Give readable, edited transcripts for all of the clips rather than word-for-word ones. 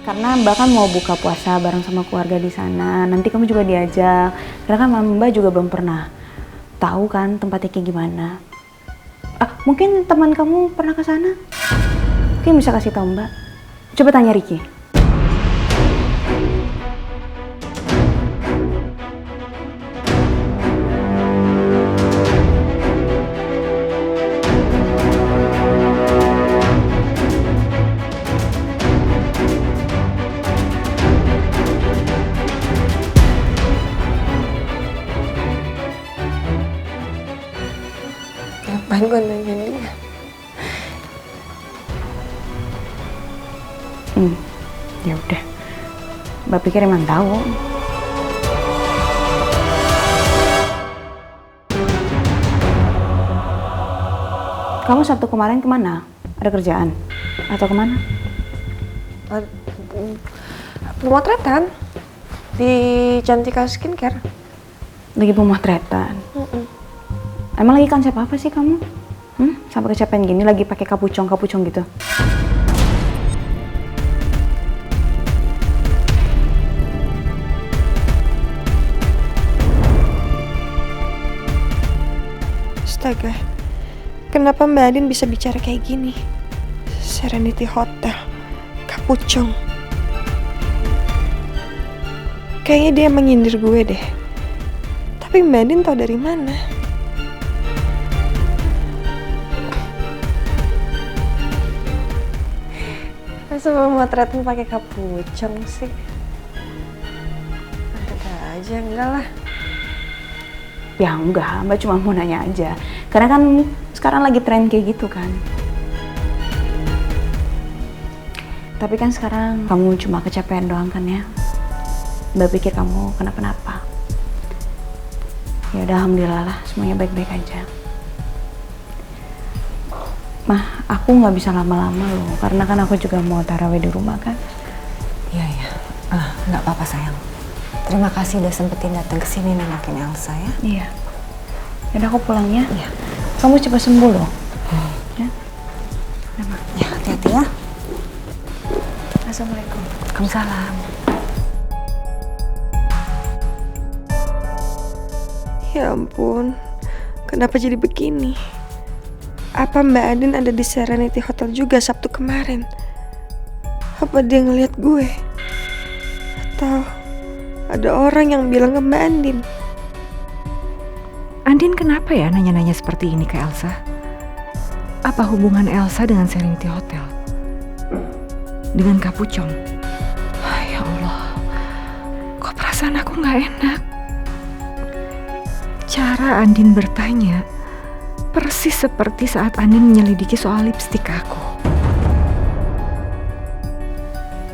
Karena Mbak kan mau buka puasa bareng sama keluarga di sana. Nanti kamu juga diajak. Karena kan Mbak juga belum pernah tahu kan tempatnya kayak gimana. Mungkin teman kamu pernah ke sana? Mungkin bisa kasih tahu Mbak. Coba tanya Ricky. Ngapain gue nanya dia? Ya udah. Mbak pikir emang tahu. Kamu Sabtu kemarin kemana? Ada kerjaan? Atau kemana? Pemotretan di Cantika Skincare. Lagi pemotretan. Emang lagi konsep apa sih kamu? Sampai kecapean gini lagi pakai kapucong gitu. Astaga, kenapa Mbak Adin bisa bicara kayak gini? Serenity Hotel, kapucong. Kayaknya dia menyindir gue deh. Tapi Mbak Adin tahu dari mana? Masa pemotretan pakai kapucong sih? Ada aja, enggak lah. Ya enggak, Mbak cuma mau nanya aja. Karena kan sekarang lagi tren kayak gitu kan. Tapi kan sekarang kamu cuma kecapean doang kan ya. Mbak pikir kamu kenapa-napa. Ya udah alhamdulillah lah, semuanya baik-baik aja. Mah, aku nggak bisa lama-lama loh, karena kan aku juga mau tarawih di rumah kan. Iya. Nggak apa-apa sayang. Terima kasih udah sempetin datang ke sini nengokin Elsa ya. Iya. Yaudah aku pulang ya. Iya. Kamu cepat sembuh loh. Ya. Udah, Ma. Ya, hati-hati ya. Assalamualaikum. Waalaikumsalam. Ya ampun, kenapa jadi begini? Apa Mbak Adin ada di Serenity Hotel juga Sabtu kemarin? Apa dia ngeliat gue? Atau ada orang yang bilang ke Mbak Adin? Andin kenapa ya nanya-nanya seperti ini ke Elsa? Apa hubungan Elsa dengan Serenity Hotel? Dengan kapucong? Ya Allah, kok perasaan aku gak enak? Cara Andin bertanya persis seperti saat Andin menyelidiki soal lipstik aku.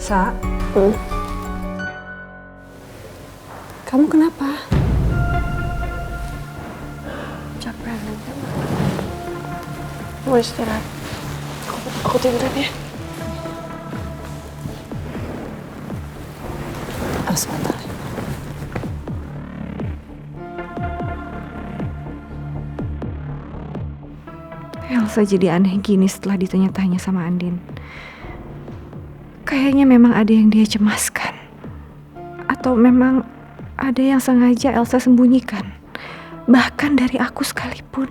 Sa, kamu kenapa? Capek aja. Mau istirahat. Aku tiduran ya. Sebentar. Elsa jadi aneh gini setelah ditanya-tanya sama Andin. Kayaknya memang ada yang dia cemaskan. Atau memang ada yang sengaja Elsa sembunyikan. Bahkan dari aku sekalipun.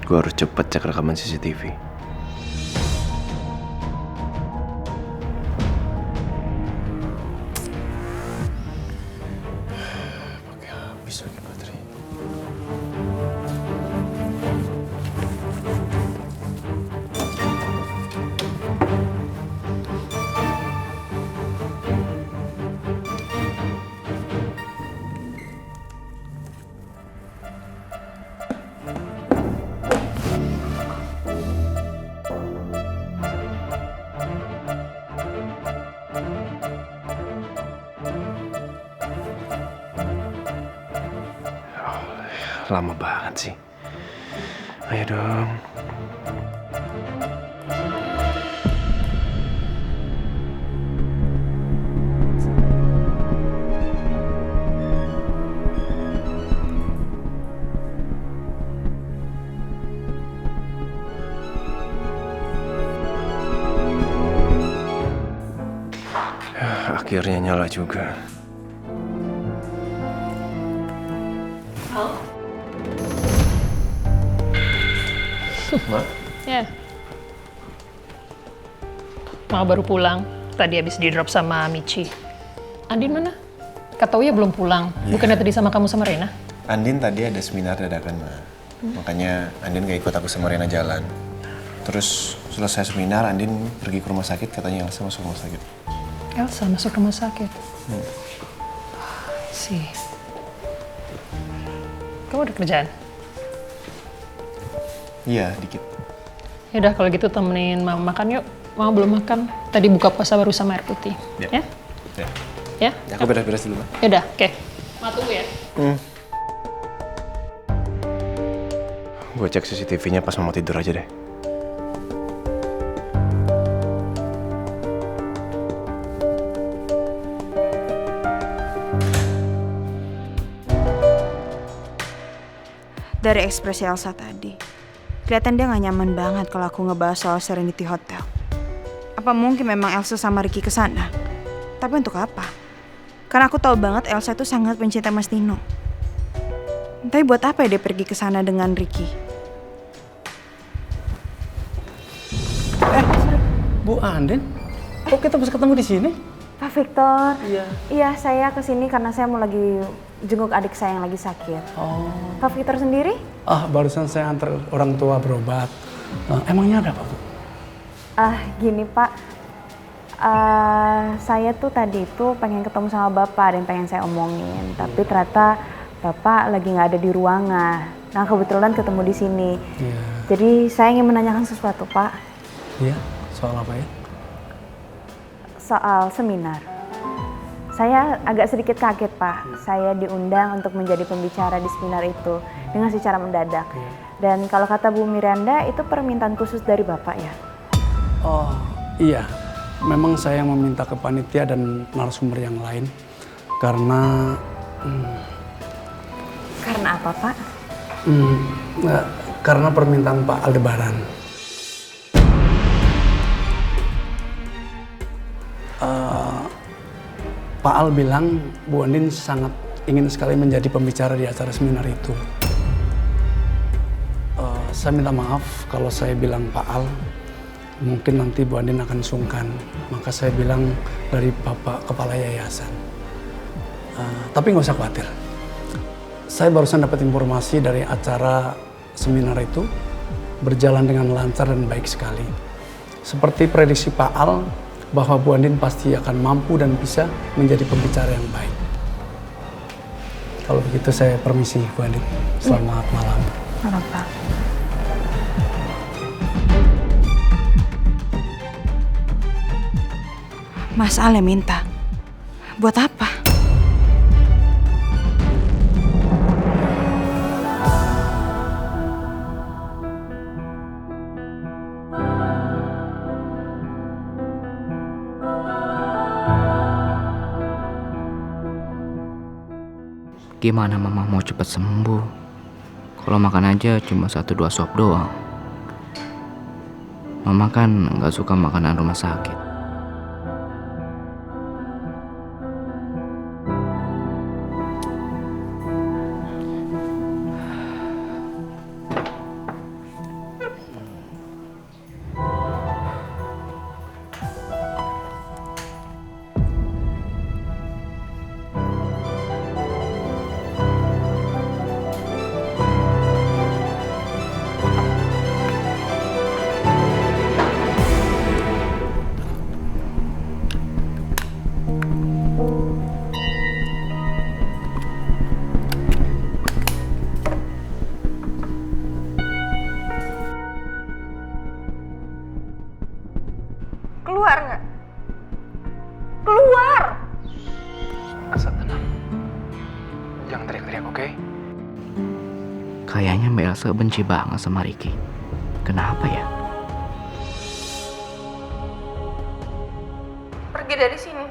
Gue harus cepet cek rekaman CCTV. Pakai habis lagi baterai. Lama banget sih? Ayo dong. Akhirnya nyala juga. Ma? Ya. Mau baru pulang. Tadi habis di drop sama Michi. Andin mana? Kata Uya belum pulang. Bukannya tadi sama kamu sama Rena? Andin tadi ada seminar dadakan, Ma. Makanya Andin gak ikut aku sama Rena jalan. Terus selesai seminar, Andin pergi ke rumah sakit, katanya Elsa masuk rumah sakit. Elsa masuk rumah sakit. Sih. Kamu ada kerjaan? Iya, dikit. Yaudah kalau gitu temenin Mama makan yuk. Mama belum makan. Tadi buka puasa baru sama air putih. Ya. Ya? Ya. Ya? Aku beres-beres dulu, Ma. Yaudah, oke. Ma tunggu ya. Gue cek CCTV-nya pas mau tidur aja deh. Dari ekspresi Elsa tadi, kelihatan dia gak nyaman banget kalau aku ngebahas soal Serenity Hotel. Apa mungkin memang Elsa sama Ricky kesana? Tapi untuk apa? Karena aku tahu banget Elsa itu sangat mencintai Mas Nino. Tapi buat apa ya dia pergi kesana dengan Ricky? Bu Andin, kok kita bisa ketemu di sini? Pak Victor, Iya. iya saya kesini karena saya mau lagi jenguk adik saya yang lagi sakit. Oh, Pak Victor sendiri? barusan saya antar orang tua berobat. Emangnya ada apa, Bu? Gini Pak, saya tuh tadi tuh pengen ketemu sama Bapak dan pengen saya omongin. Tapi ternyata Bapak lagi nggak ada di ruangan. Nah kebetulan ketemu di sini. Iya. Jadi saya ingin menanyakan sesuatu Pak. Iya, soal apa ya? Soal seminar. Saya agak sedikit kaget Pak. Saya diundang untuk menjadi pembicara di seminar itu dengan secara mendadak. Dan kalau kata Bu Miranda itu permintaan khusus dari Bapak ya? Oh, iya. Memang saya yang meminta ke panitia dan narasumber yang lain. Karena... Karena apa Pak? karena permintaan Pak Aldebaran. Pak Al bilang Bu Andin sangat ingin sekali menjadi pembicara di acara seminar itu. Saya minta maaf kalau saya bilang Pak Al, mungkin nanti Bu Andin akan sungkan. Maka saya bilang dari Bapak Kepala Yayasan. Tapi nggak usah khawatir. Saya barusan dapat informasi dari acara seminar itu berjalan dengan lancar dan baik sekali. Seperti prediksi Pak Al, bahwa Bu Andin pasti akan mampu dan bisa menjadi pembicara yang baik. Kalau begitu saya permisi Bu Andin. Selamat malam. Malam Pak. Mas Al yang minta. Buat apa? Gimana mama mau cepat sembuh? Kalau makan aja cuma 1-2 suap doang. Mama kan nggak suka makanan rumah sakit. Mbak Elsa benci banget sama Ricky. Kenapa ya? Pergi dari sini.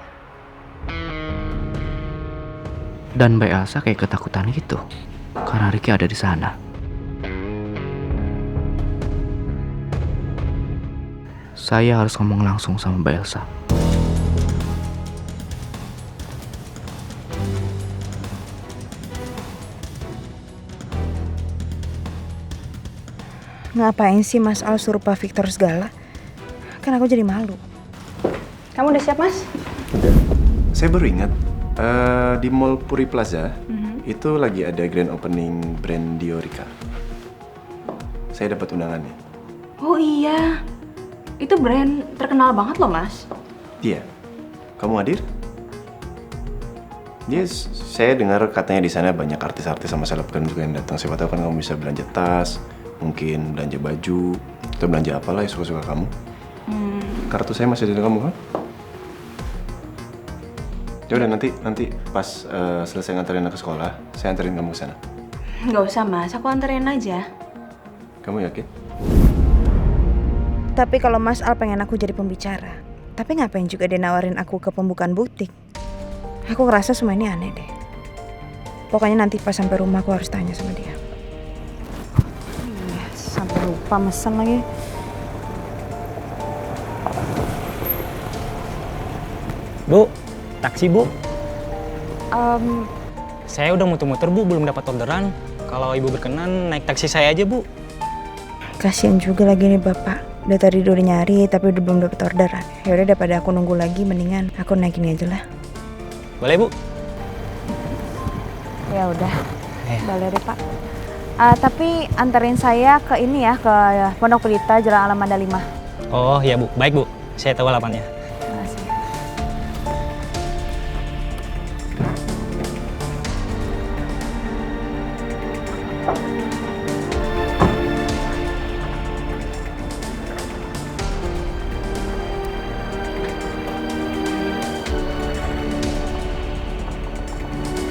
Dan Mbak Elsa kayak ketakutan gitu karena Ricky ada di sana. Saya harus ngomong langsung sama Mbak Elsa. Ngapain sih Mas Al suruh Pak Victor segala? Kan aku jadi malu. Kamu udah siap, Mas? Saya baru ingat, di Mall Puri Plaza, itu lagi ada grand opening brand Diorika. Saya dapat undangannya. Oh iya, itu brand terkenal banget loh, Mas. Iya. Kamu hadir? Yes, saya dengar katanya di sana banyak artis-artis sama selebgram juga yang datang. Siapa tahu kan kamu bisa belanja tas, mungkin belanja baju, atau belanja apalah yang suka-suka kamu. Kartu saya masih di kamu kan? Ya udah nanti pas selesai nganterin aku ke sekolah, saya anterin kamu ke sana. Nggak usah, Mas. Aku anterin aja. Kamu yakin? Tapi kalau Mas Al pengen aku jadi pembicara, tapi ngapain juga dia nawarin aku ke pembukaan butik? Aku ngerasa semua ini aneh deh. Pokoknya nanti pas sampai rumah aku harus tanya sama dia. Sampai lupa mesen lagi. Bu, taksi bu. Saya udah muter-muter bu, belum dapat orderan. Kalau ibu berkenan naik taksi saya aja bu. Kasian juga lagi nih bapak. Udah tadi udah nyari tapi udah belum dapat orderan. Ya udah daripada aku nunggu lagi, mendingan aku naik ini aja lah. Boleh bu? Ya udah, boleh deh pak. Tapi anterin saya ke ini ya, ke Pondok Pelita, Jalan Alamanda 5. Oh ya bu, baik bu. Saya tahu alamatnya. Makasih.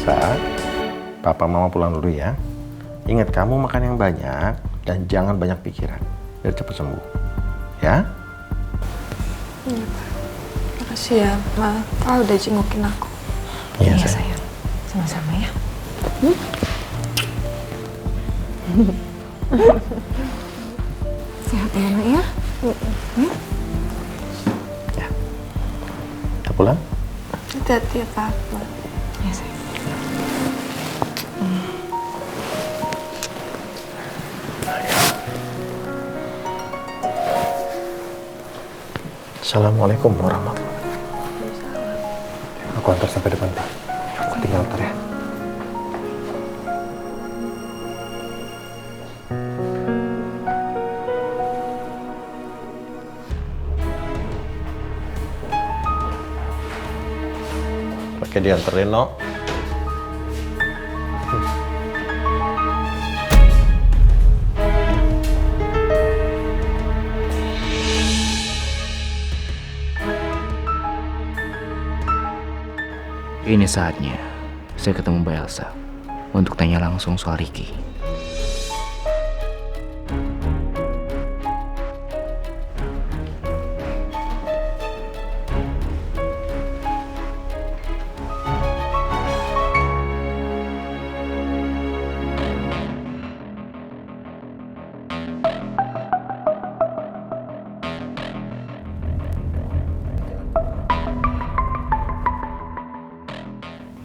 Sa, Papa Mama pulang dulu ya. Ingat kamu makan yang banyak dan jangan banyak pikiran biar cepat sembuh. Ya? Iya, Pak. Makasih ya, Ma. Pak udah jengukin aku. Iya, sayang. Sama-sama ya. Sehat ya, Nak ya? Ya. Kita pulang? Hati-hati ya, Pak. Ya, sayang. Assalamualaikum warahmatullahi wabarakatuh. Aku antar sampai depan deh. Aku tinggal antar ya. Pakai dianterin, no? Ini saatnya saya ketemu Mbak Elsa untuk tanya langsung soal Ricky.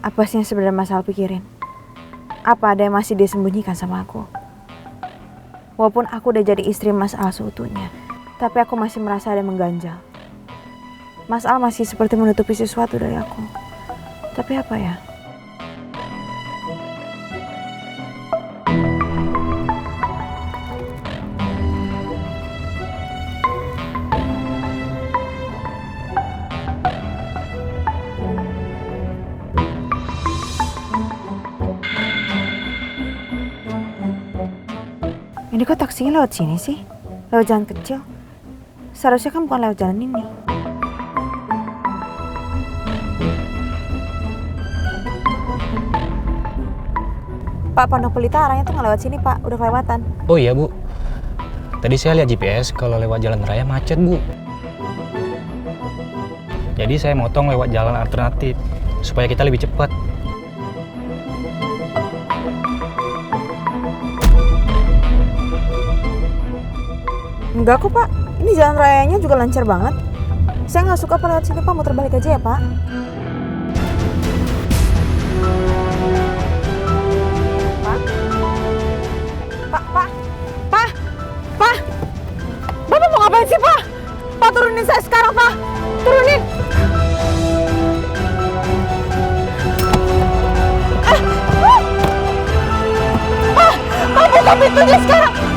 Apa sih yang sebenarnya Mas Al pikirin? Apa ada yang masih dia sembunyikan sama aku? Walaupun aku udah jadi istri Mas Al seutuhnya, tapi aku masih merasa ada yang mengganjal. Mas Al masih seperti menutupi sesuatu dari aku. Tapi apa ya? Ini kok taksinya lewat sini sih? Lewat jalan kecil? Seharusnya kan bukan lewat jalan ini. Pak, Pondok Pelita arahnya tuh nggak lewat sini, Pak. Udah kelewatan. Oh iya, Bu. Tadi saya lihat GPS kalau lewat jalan raya macet, Bu. Jadi saya motong lewat jalan alternatif supaya kita lebih cepat. Enggak kok, Pak. Ini jalan rayanya juga lancar banget. Saya nggak suka Pak lewat sini, Pak. Muter balik aja ya, Pak. Pak! Bapak mau ngapain sih, Pak? Pak, turunin saya sekarang, Pak! Turunin! Pak, buka pintunya sekarang!